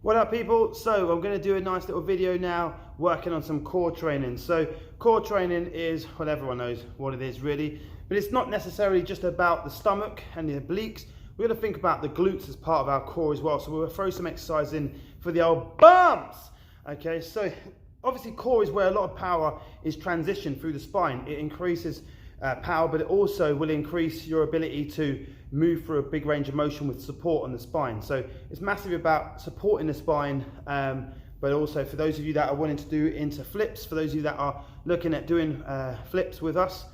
What up people? So I'm going to do a nice little video now working on some core training. So core training is, well, everyone knows what it is really, but it's not necessarily just about the stomach and the obliques. We're going to think about the glutes as part of our core as well. So we'll throw some exercise in for the old bumps. Okay, so obviously core is where a lot of power is transitioned through the spine. It increases power, but it also will increase your ability to move through a big range of motion with support on the spine. So it's massive about supporting the spine, but also for those of you that are wanting to do into flips, for those of you that are looking at doing flips with us,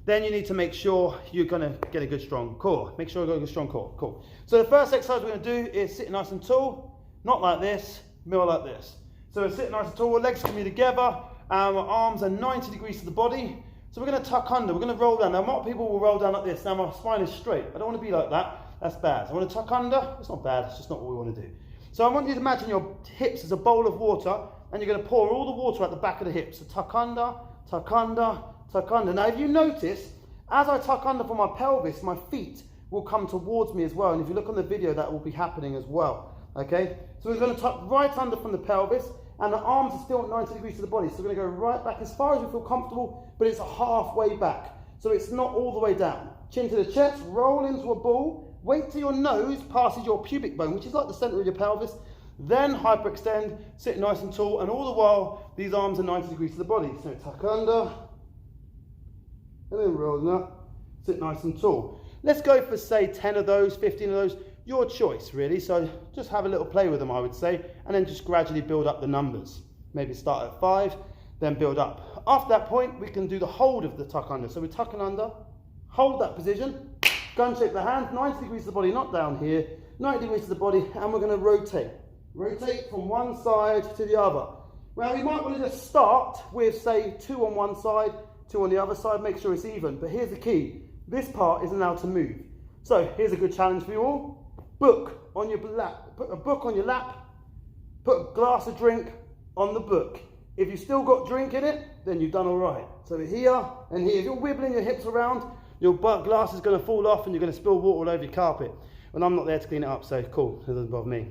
then you need to make sure you're going to get a good strong core. Make sure you've got a good strong core. Cool. So the first exercise we're going to do is sitting nice and tall, not like this, more like this. So we're sitting nice and tall, legs can be together, our arms are 90 degrees to the body. So we're going to tuck under, we're going to roll down. Now, a lot of people will roll down like this. Now, my spine is straight. I don't want to be like that. That's bad. So I want to tuck under. It's not bad. It's just not what we want to do. So I want you to imagine your hips as a bowl of water, and you're going to pour all the water at the back of the hips. So tuck under, tuck under, tuck under. Now, if you notice, as I tuck under from my pelvis, my feet will come towards me as well. And if you look on the video, that will be happening as well. Okay? So we're going to tuck right under from the pelvis, and the arms are still at 90 degrees to the body. So we're going to go right back as far as we feel comfortable, but it's a halfway back. So it's not all the way down. Chin to the chest, roll into a ball, wait till your nose passes your pubic bone, which is like the center of your pelvis, then hyperextend, sit nice and tall, and all the while, these arms are 90 degrees to the body. So tuck under, and then rolling up, sit nice and tall. Let's go for, say, 10 of those, 15 of those. Your choice, really. So just have a little play with them, I would say, and then just gradually build up the numbers. Maybe start at 5, then build up. After that point, we can do the hold of the tuck under. So we're tucking under, hold that position, gun shake the hand, 90 degrees to the body, not down here, 90 degrees to the body, and we're going to rotate. Rotate from one side to the other. Well, you might want to just start with, say, 2 on one side, 2 on the other side, make sure it's even. But here's the key. This part isn't allowed to move. So here's a good challenge for you all. Book on your lap, put a book on your lap, put a glass of drink on the book. If you've still got drink in it, then you've done all right. So here and here, if you're wibbling your hips around, your glass is going to fall off and you're going to spill water all over your carpet. And I'm not there to clean it up, so cool, it doesn't bother me.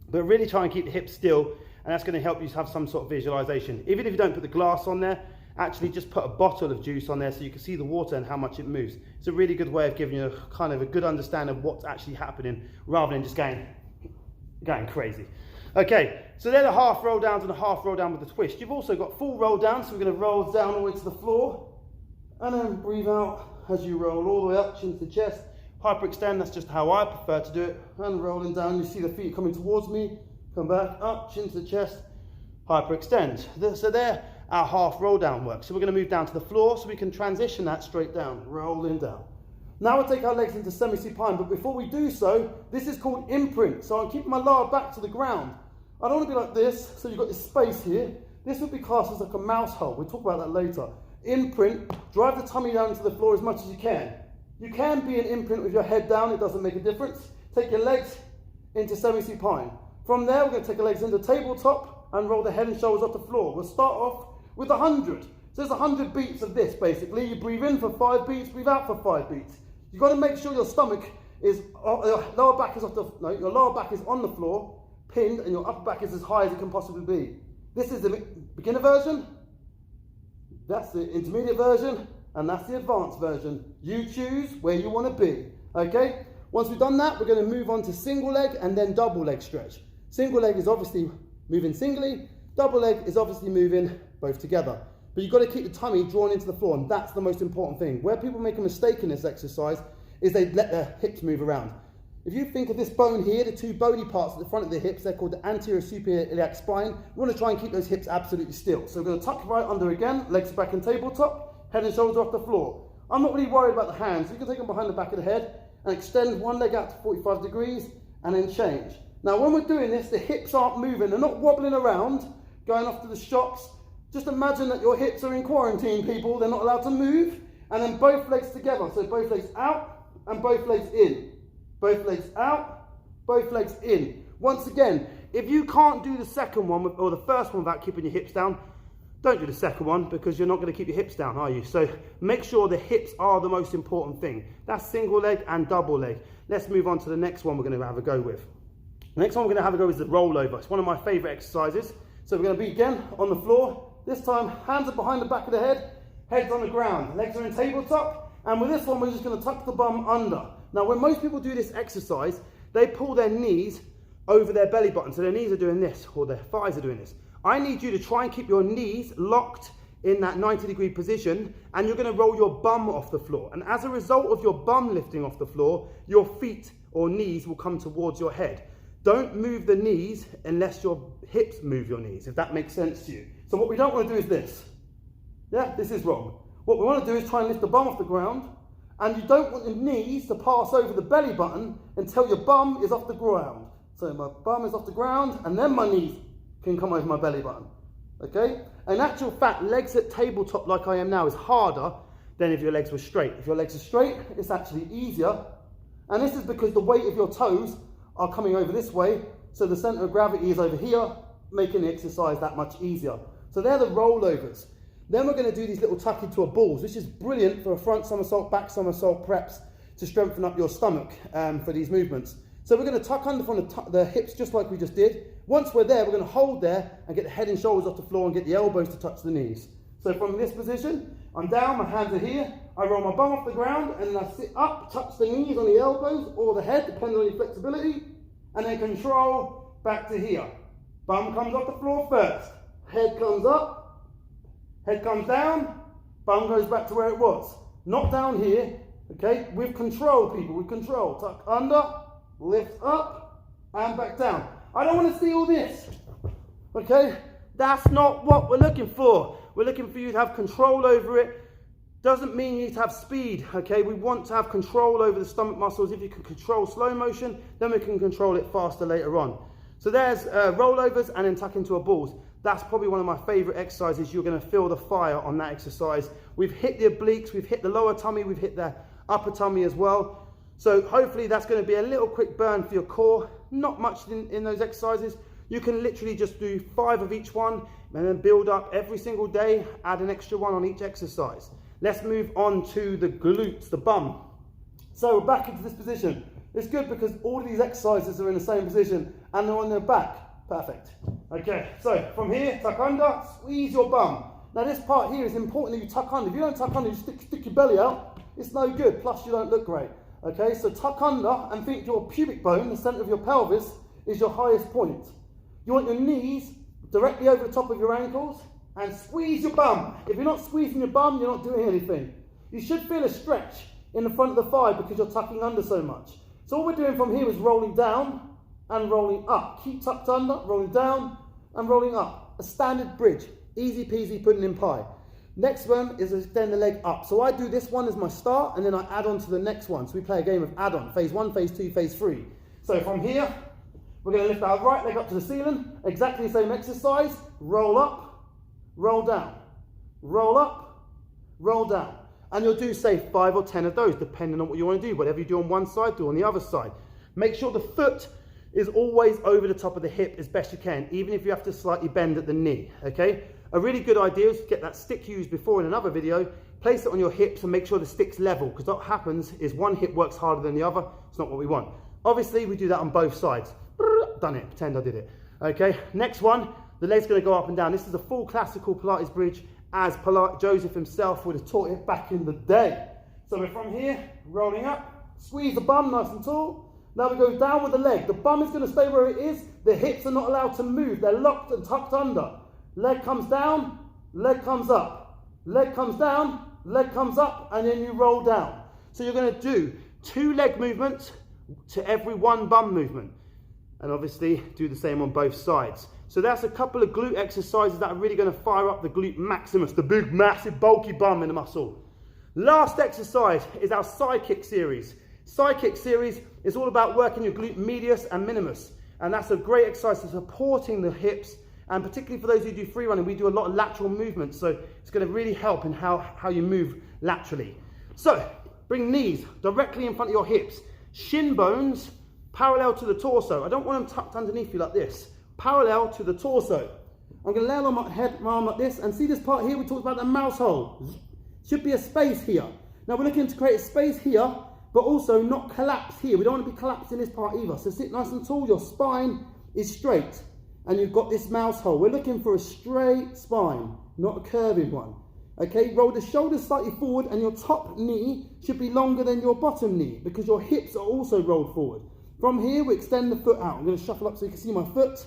But really try and keep the hips still, and that's going to help you have some sort of visualization. Even if you don't put the glass on there, actually just put a bottle of juice on there so you can see the water and how much it moves. It's a really good way of giving you kind of a good understanding of what's actually happening rather than just going crazy. Okay, so they're the half roll downs and a half roll down with the twist. You've also got full roll down, so we're going to roll down all the way to the floor and then breathe out as you roll all the way up, chin to the chest. Hyperextend, that's just how I prefer to do it. And rolling down, you see the feet coming towards me. Come back up, chin to the chest, hyperextend. So there our half roll down work. So we're going to move down to the floor so we can transition that straight down, rolling down. Now we'll take our legs into semi-supine, but before we do so, this is called imprint. So I'm keeping my lower back to the ground. I don't want to be like this, so you've got this space here. This would be classed as like a mouse hole. We'll talk about that later. Imprint, drive the tummy down to the floor as much as you can. You can be an imprint with your head down, it doesn't make a difference. Take your legs into semi-supine. From there, we're going to take our legs into tabletop and roll the head and shoulders off the floor. We'll start off with 100. So there's 100 beats of this, basically. You breathe in for 5 beats, breathe out for 5 beats. You've got to make sure your stomach is, your lower back is your lower back is on the floor, pinned, and your upper back is as high as it can possibly be. This is the beginner version, that's the intermediate version, and that's the advanced version. You choose where you want to be, okay? Once we've done that, we're going to move on to single leg and then double leg stretch. Single leg is obviously moving singly, double leg is obviously moving both together. But you've got to keep the tummy drawn into the floor, and that's the most important thing. Where people make a mistake in this exercise is they let their hips move around. If you think of this bone here, the 2 bony parts at the front of the hips, they're called the anterior superior iliac spine. We want to try and keep those hips absolutely still. So we're going to tuck right under again, legs back in tabletop, head and shoulders off the floor. I'm not really worried about the hands. You can take them behind the back of the head and extend one leg out to 45 degrees and then change. Now when we're doing this, the hips aren't moving. They're not wobbling around, going off to the shops. Just imagine that your hips are in quarantine, people. They're not allowed to move. And then both legs together. So both legs out and both legs in. Both legs out, both legs in. Once again, if you can't do the second one or the first one without keeping your hips down, don't do the second one because you're not going to keep your hips down, are you? So make sure the hips are the most important thing. That's single leg and double leg. Let's move on to the next one we're going to have a go with. Next one we're going to have a go is the rollover. It's one of my favourite exercises. So we're going to be again on the floor. This time hands are behind the back of the head, head's on the ground, legs are in tabletop. And with this one we're just going to tuck the bum under. Now when most people do this exercise, they pull their knees over their belly button. So their knees are doing this, or their thighs are doing this. I need you to try and keep your knees locked in that 90-degree position, and you're going to roll your bum off the floor. And as a result of your bum lifting off the floor, your feet or knees will come towards your head. Don't move the knees unless your hips move your knees, if that makes sense to you. So what we don't want to do is this. Yeah, this is wrong. What we want to do is try and lift the bum off the ground, and you don't want the knees to pass over the belly button until your bum is off the ground. So my bum is off the ground, and then my knees can come over my belly button. Okay? In actual fact, legs at tabletop like I am now is harder than if your legs were straight. If your legs are straight, it's actually easier. And this is because the weight of your toes are coming over this way, so the center of gravity is over here, making the exercise that much easier. So they're the rollovers. Then we're going to do these little tuck into a balls, which is brilliant for a front somersault, back somersault preps to strengthen up your stomach for these movements. So we're going to tuck under from the hips just like we just did. Once we're there, we're going to hold there and get the head and shoulders off the floor and get the elbows to touch the knees. So from this position, I'm down, my hands are here, I roll my bum off the ground and I sit up, touch the knees on the elbows or the head, depending on your flexibility, and then control back to here. Bum comes off the floor first, head comes up, head comes down, bum goes back to where it was. Not down here, okay, with control people, with control. Tuck under, lift up, and back down. I don't want to see all this, okay? That's not what we're looking for. We're looking for you to have control over it. Doesn't mean you need to have speed, okay? We want to have control over the stomach muscles. If you can control slow motion, then we can control it faster later on. So there's rollovers and then tuck into a balls. That's probably one of my favorite exercises. You're going to feel the fire on that exercise. We've hit the obliques, we've hit the lower tummy, we've hit the upper tummy as well. So hopefully that's going to be a little quick burn for your core. Not much in those exercises. You can literally just do 5 of each one and then build up every single day, add an extra one on each exercise. Let's move on to the glutes, the bum. So we're back into this position. It's good because all of these exercises are in the same position and they're on their back. Perfect. Okay, so from here, tuck under, squeeze your bum. Now this part here is important that you tuck under. If you don't tuck under, you stick your belly out, it's no good, plus you don't look great. Okay, so tuck under and think your pubic bone, the center of your pelvis, is your highest point. You want your knees directly over the top of your ankles and squeeze your bum. If you're not squeezing your bum, you're not doing anything. You should feel a stretch in the front of the thigh because you're tucking under so much. So all we're doing from here is rolling down and rolling up. Keep tucked under, rolling down and rolling up. A standard bridge, easy peasy pudding in pie. Next one is extend the leg up. So I do this one as my start and then I add on to the next one. So we play a game of add-on, phase 1, phase 2, phase 3. So from here, we're going to lift our right leg up to the ceiling, exactly the same exercise, roll up, roll down, roll up, roll down. And you'll do, say, 5 or 10 of those, depending on what you want to do. Whatever you do on one side, do on the other side. Make sure the foot is always over the top of the hip as best you can, even if you have to slightly bend at the knee, okay? A really good idea is to get that stick you used before in another video, place it on your hips and make sure the stick's level, because what happens is one hip works harder than the other. It's not what we want. Obviously, we do that on both sides. Done it, pretend I did it. Okay, next one, the leg's gonna go up and down. This is a full classical Pilates bridge as Joseph himself would have taught it back in the day. So we're from here, rolling up, squeeze the bum nice and tall. Now we go down with the leg. The bum is gonna stay where it is. The hips are not allowed to move. They're locked and tucked under. Leg comes down, leg comes up. Leg comes down, leg comes up, and then you roll down. So you're gonna do 2 leg movements to every 1 bum movement. And obviously do the same on both sides. So that's a couple of glute exercises that are really going to fire up the glute maximus, the big, massive, bulky bum in the muscle. Last exercise is our side kick series. Side kick series is all about working your glute medius and minimus. And that's a great exercise for supporting the hips. And particularly for those who do free running, we do a lot of lateral movements. So it's going to really help in how you move laterally. So bring knees directly in front of your hips. Shin bones parallel to the torso. I don't want them tucked underneath you like this. Parallel to the torso. I'm going to lay on my head, my arm like this, and see this part here, we talked about the mouse hole. Should be a space here. Now we're looking to create a space here but also not collapse here. We don't want to be collapsed in this part either. So sit nice and tall, your spine is straight, and you've got this mouse hole. We're looking for a straight spine, not a curving one. Okay, roll the shoulders slightly forward, and your top knee should be longer than your bottom knee because your hips are also rolled forward. From here, we extend the foot out. I'm going to shuffle up so you can see my foot.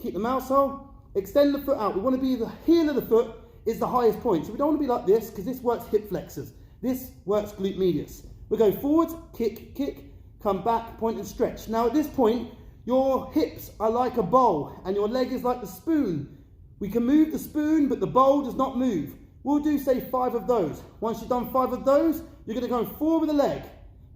Keep the mouse hole. Extend the foot out. We want to be the heel of the foot is the highest point. So we don't want to be like this because this works hip flexors. This works glute medius. We go forward, kick, kick, come back, point and stretch. Now at this point, your hips are like a bowl and your leg is like the spoon. We can move the spoon, but the bowl does not move. We'll do, say, 5 of those. Once you've done 5 of those, you're going to go forward with the leg.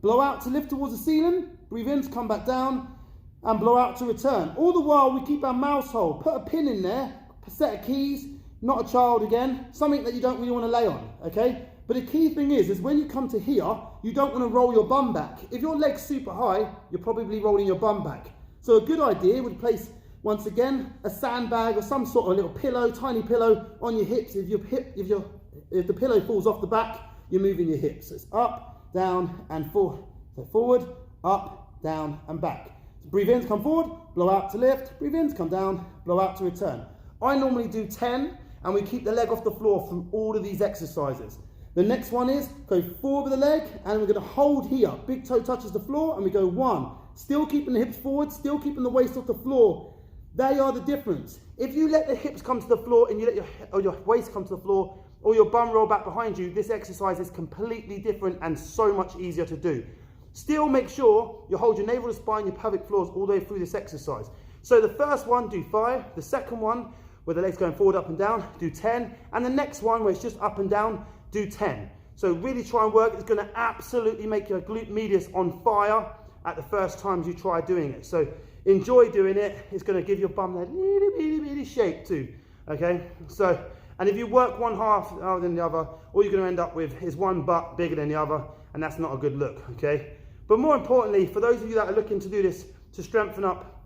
Blow out to lift towards the ceiling. Breathe in to come back down. And blow out to return. All the while, we keep our mouse hole. Put a pin in there. A set of keys. Not a child again. Something that you don't really want to lay on. Okay? But the key thing is when you come to here, you don't want to roll your bum back. If your leg's super high, you're probably rolling your bum back. So a good idea would place, once again, a sandbag or some sort of little pillow, tiny pillow on your hips. If the pillow falls off the back, you're moving your hips. So it's up, down, and forward. So forward, up, down, and back. So breathe in to come forward, blow out to lift, breathe in to come down, blow out to return. I normally do 10, and we keep the leg off the floor through all of these exercises. The next one is go forward with the leg, and we're going to hold here. Big toe touches the floor, and we go 1. Still keeping the hips forward, still keeping the waist off the floor. They are the difference. If you let the hips come to the floor and you let your waist come to the floor or your bum roll back behind you, this exercise is completely different and so much easier to do. Still make sure you hold your navel to spine, your pelvic floors all the way through this exercise. So the first one, do 5. The second one, where the legs going forward, up and down, do 10. And the next one, where it's just up and down, do 10. So really try and work. It's going to absolutely make your glute medius on fire at the first times you try doing it. So enjoy doing it. It's going to give your bum that little shape too. Okay, so, and if you work one half other than the other, all you're going to end up with is one butt bigger than the other, and that's not a good look. Okay, but more importantly, for those of you that are looking to do this to strengthen up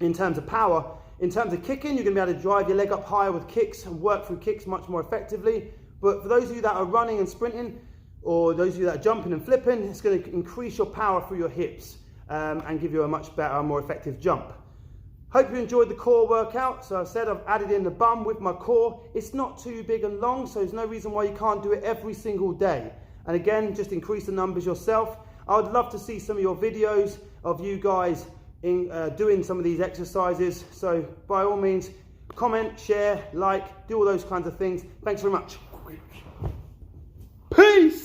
in terms of power, in terms of kicking, you're going to be able to drive your leg up higher with kicks and work through kicks much more effectively. But for those of you that are running and sprinting, or those of you that are jumping and flipping, it's going to increase your power through your hips and give you a much better, more effective jump. Hope you enjoyed the core workout. So I said I've added in the bum with my core. It's not too big and long, so there's no reason why you can't do it every single day. And again, just increase the numbers yourself. I would love to see some of your videos of you guys doing some of these exercises. So by all means, comment, share, like, do all those kinds of things. Thanks very much. Peace!